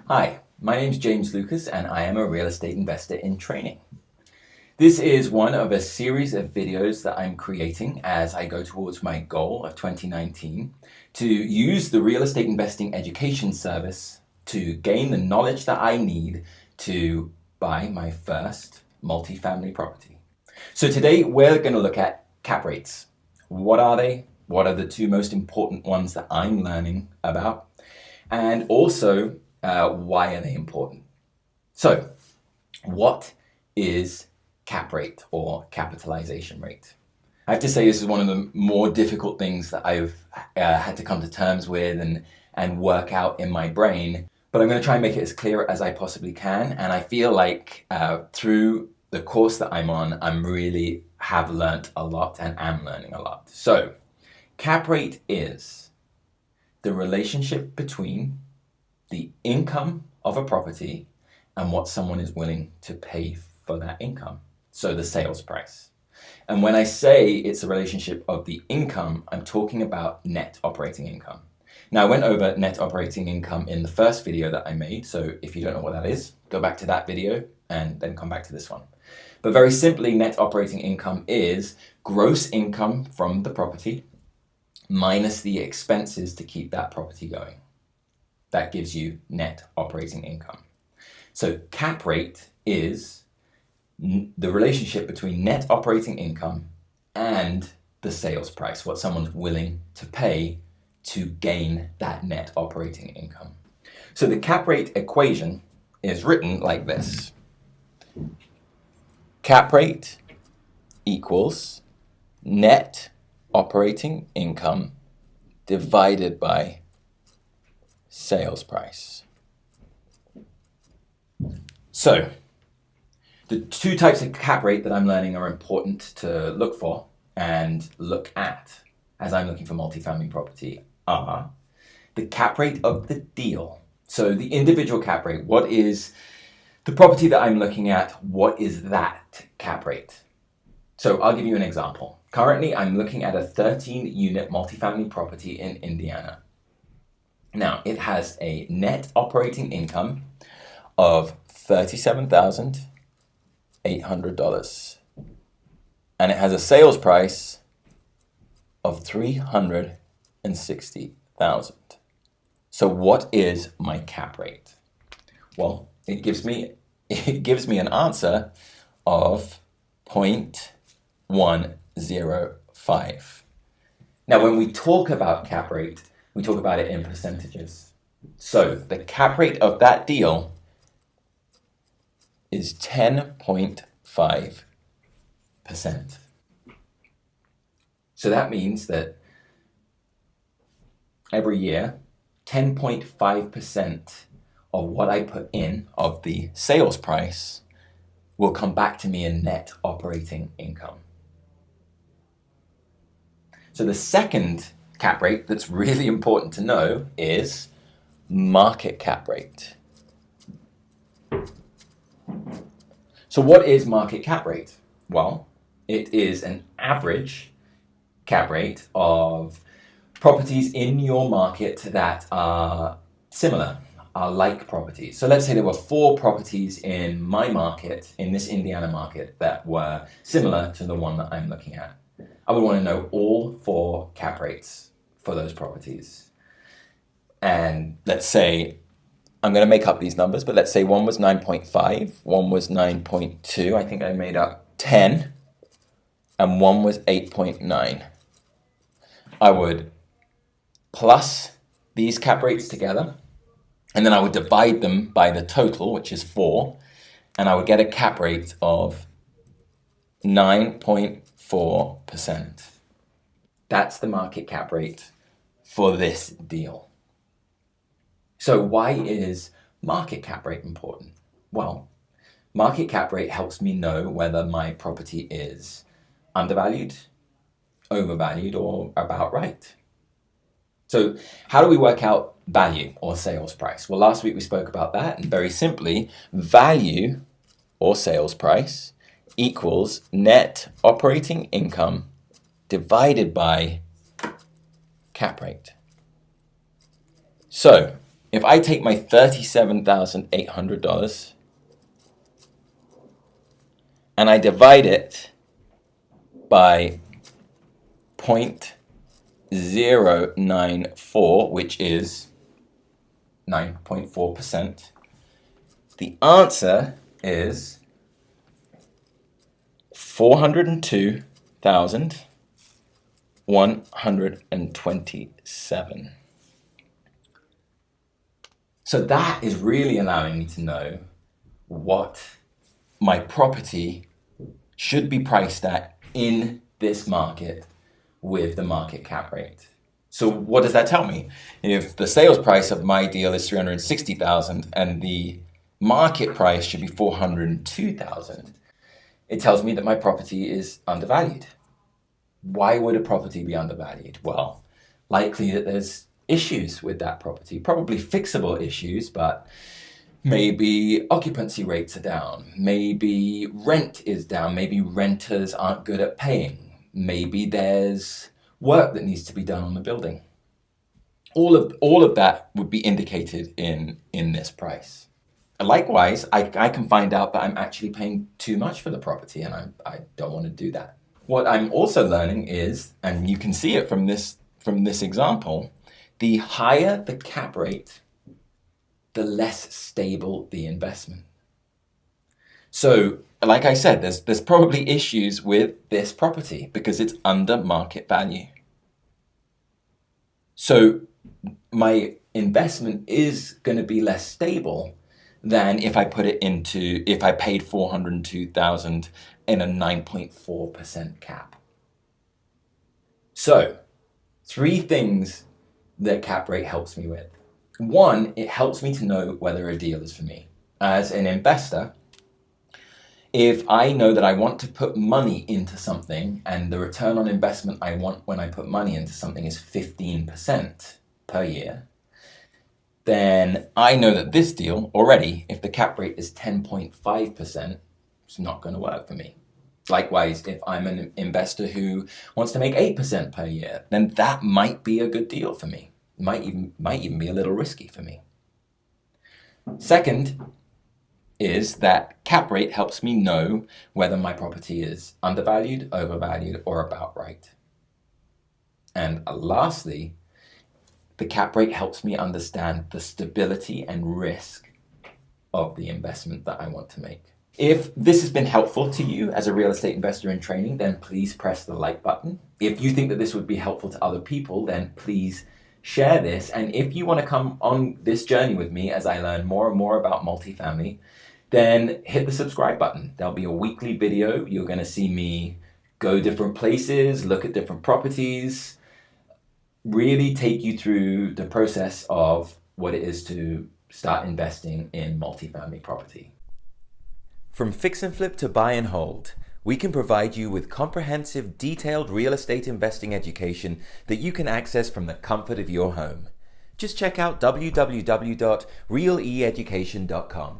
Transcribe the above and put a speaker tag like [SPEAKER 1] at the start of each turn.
[SPEAKER 1] Hi, my name is James Lucas and I am a real estate investor in training. This is one of a series of videos that I'm creating as I go towards my goal of 2019 to use the real estate investing education service to gain the knowledge that I need to buy my first multifamily property. So today we're going to look at cap rates. What are they? What are the two most important ones that I'm learning about? And also, why are they important? So, what is cap rate or capitalization rate? I have to say this is one of the more difficult things that I've had to come to terms with and work out in my brain, but I'm going to try and make it as clear as I possibly can. And I feel like through the course that I'm on, I'm really have learnt a lot and am learning a lot. So, cap rate is the relationship between the income of a property and what someone is willing to pay for that income. So the sales price. And when I say it's a relationship of the income, I'm talking about net operating income. Now, I went over net operating income in the first video that I made. So if you don't know what that is, go back to that video and then come back to this one. But very simply, net operating income is gross income from the property minus the expenses to keep that property going. That gives you net operating income. So cap rate is the relationship between net operating income and the sales price, what someone's willing to pay to gain that net operating income. So the cap rate equation is written like this. Cap rate equals net operating income divided by sales price. So, the two types of cap rate that I'm learning are important to look for and look at as I'm looking for multifamily property are the cap rate of the deal. So the individual cap rate, what is the property that I'm looking at, what is that cap rate? So I'll give you an example. Currently, I'm looking at a 13-unit multifamily property in Indiana. Now, it has a net operating income of $37,800. And it has a sales price of $360,000. So what is my cap rate? Well, it gives me an answer of 0.105. Now, when we talk about cap rate, we talk about it in percentages. So the cap rate of that deal is 10.5%. So that means that every year, 10.5% of what I put in of the sales price will come back to me in net operating income. So the second cap rate that's really important to know is market cap rate. So what is market cap rate? Well, it is an average cap rate of properties in your market that are similar, are like properties. So let's say there were 4 properties in my market, in this Indiana market, that were similar to the one that I'm looking at. I would want to know all 4 cap rates for those properties. And let's say, I'm going to make up these numbers, but let's say one was 9.5, one was 9.2, I think I made up 10, and one was 8.9. I would plus these cap rates together, and then I would divide them by the total, which is 4, and I would get a cap rate of 9.4%. That's the market cap rate for this deal. So why is market cap rate important? Well, market cap rate helps me know whether my property is undervalued, overvalued, or about right. So how do we work out value or sales price? Well, last week we spoke about that, and very simply, value or sales price equals net operating income divided by cap rate. So if I take my $37,800 and I divide it by 0.094, which is 9.4%, the answer is $402,127. So that is really allowing me to know what my property should be priced at in this market with the market cap rate. So what does that tell me? If the sales price of my deal is $360,000 and the market price should be $402,000, it tells me that my property is undervalued. Why would a property be undervalued? Well, likely that there's issues with that property, probably fixable issues, but maybe occupancy rates are down, maybe rent is down, maybe renters aren't good at paying, maybe there's work that needs to be done on the building. All of that would be indicated in this price. Likewise, I can find out that I'm actually paying too much for the property, and I don't want to do that. What I'm also learning is, and you can see it from this example, the higher the cap rate, the less stable the investment. So, like I said, there's probably issues with this property because it's under market value. So my investment is going to be less stable than if I paid $402,000 in a 9.4% cap. So 3 things that cap rate helps me with. 1, it helps me to know whether a deal is for me. As an investor, if I know that I want to put money into something and the return on investment I want when I put money into something is 15% per year, then I know that this deal already, if the cap rate is 10.5%, it's not going to work for me. Likewise, if I'm an investor who wants to make 8% per year, then that might be a good deal for me. Might even be a little risky for me. Second is that cap rate helps me know whether my property is undervalued, overvalued, or about right. And lastly, the cap rate helps me understand the stability and risk of the investment that I want to make. If this has been helpful to you as a real estate investor in training, then please press the like button. If you think that this would be helpful to other people, then please share this. And if you want to come on this journey with me as I learn more and more about multifamily, then hit the subscribe button. There'll be a weekly video. You're going to see me go different places, look at different properties, really take you through the process of what it is to start investing in multifamily property. From fix and flip to buy and hold, we can provide you with comprehensive, detailed real estate investing education that you can access from the comfort of your home. Just check out www.realeducation.com.